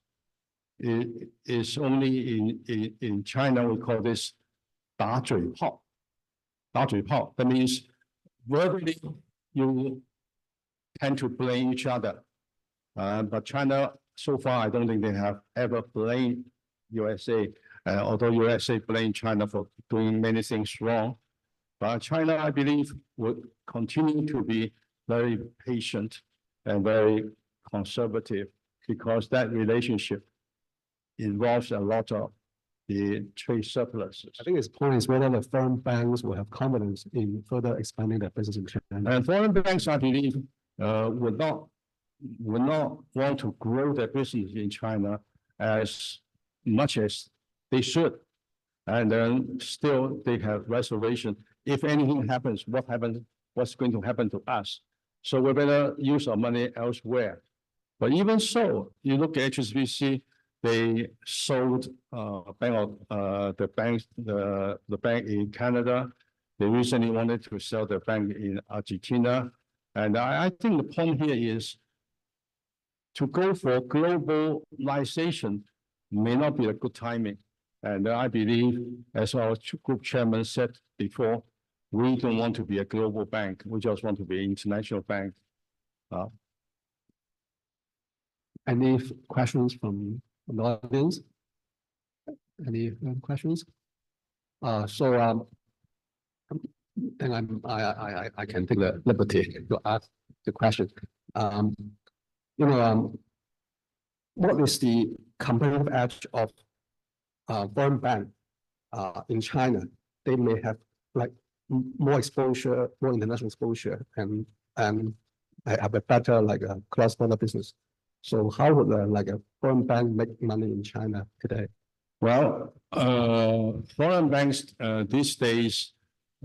Speaker 2: it is only in China we call this 打嘴炮. 打嘴炮, that means verbally you tend to blame each other. But China, so far, I don't think they have ever blamed USA, although USA blamed China for doing many things wrong. But China, I believe, will continue to be very patient and very conservative because that relationship involves a lot of the trade surpluses.
Speaker 1: I think his point is whether the foreign banks will have confidence in further expanding their business in China.
Speaker 2: And foreign banks, I believe, would not want to grow their business in China as much as they should. And then still they have reservation. If anything happens, what's going to happen to us? So we better use our money elsewhere. But even so, you look at HSBC, they sold the bank in Canada. They recently wanted to sell the bank in Argentina. And I think the point here is to go for globalization may not be a good timing. And I believe, as our group chairman said before, we don't want to be a global bank. We just want to be an international bank.
Speaker 1: Any questions from the audience? Any questions? I can take the liberty to ask the question. What is the competitive edge of foreign bank in China? They may have like more exposure, more international exposure, and have a better like a cross-border business. So how would like a foreign bank make money in China today?
Speaker 2: Well, foreign banks these days,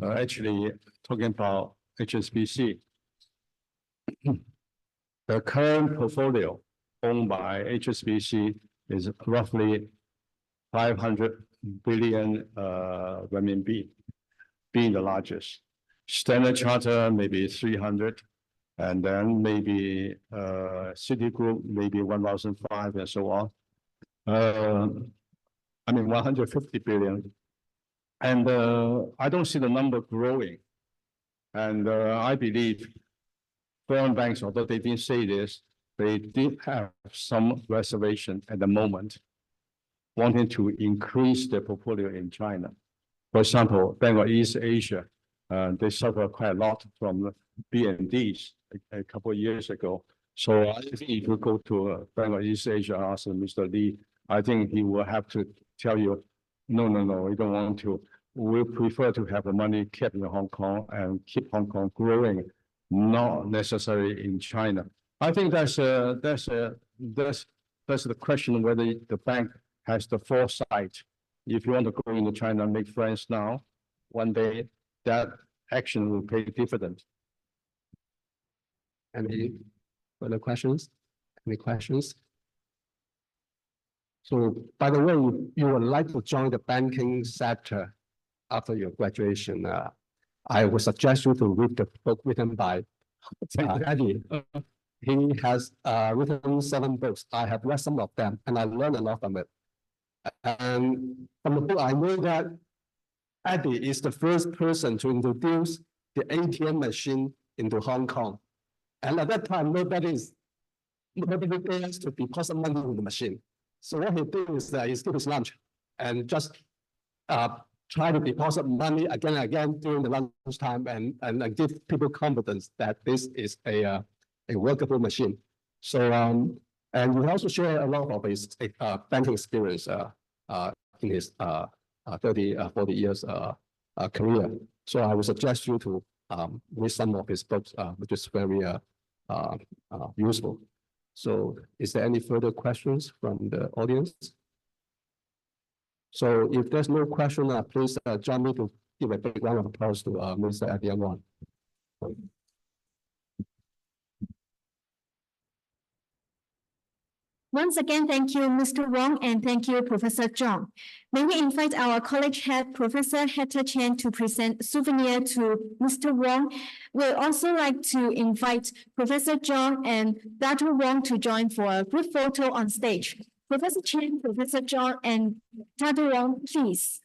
Speaker 2: actually talking about HSBC, the current portfolio owned by HSBC is roughly 500 billion renminbi, being the largest. Standard Chartered maybe 300, and then maybe Citigroup maybe 1,005 and so on. 150 billion. And I don't see the number growing. And I believe foreign banks, although they didn't say this, they did have some reservation at the moment, wanting to increase their portfolio in China. For example, Bank of East Asia, they suffered quite a lot from BNDs a couple of years ago. So I think if you go to Bank of East Asia, ask Mr. Lee, I think he will have to tell you, no, we don't want to. We prefer to have the money kept in Hong Kong and keep Hong Kong growing, not necessarily in China. I think that's the question whether the bank has the foresight. If you want to go into China and make friends now, one day that action will pay dividend.
Speaker 1: Any further questions? Any questions? So, by the way, you would like to join the banking sector after your graduation. I would suggest you to read the book written by Eddie. He has written 7 books. I have read some of them, and I learned a lot from it. And from the book, I know that Eddie is the first person to introduce the ATM machine into Hong Kong. And at that time, nobody dares to deposit money in the machine. So what he did is that he skipped his lunch and just try to deposit money again and again during the lunch time and give people confidence that this is a workable machine. So and he also shared a lot of his banking experience in his 40 years career. So I would suggest you to read some of his books, which is very useful. So is there any further questions from the audience? So if there's no question, please join me to give a big round of applause to Mr. Eddie Wang.
Speaker 4: Once again, thank you, Mr. Wang, and thank you, Professor Zhang. May we invite our college head, Professor Hector Chen, to present souvenir to Mr. Wang. We'd also like to invite Professor Zhang and Dr. Wang to join for a group photo on stage. Professor Chen, Professor Zhang, and Dr. Wang, please.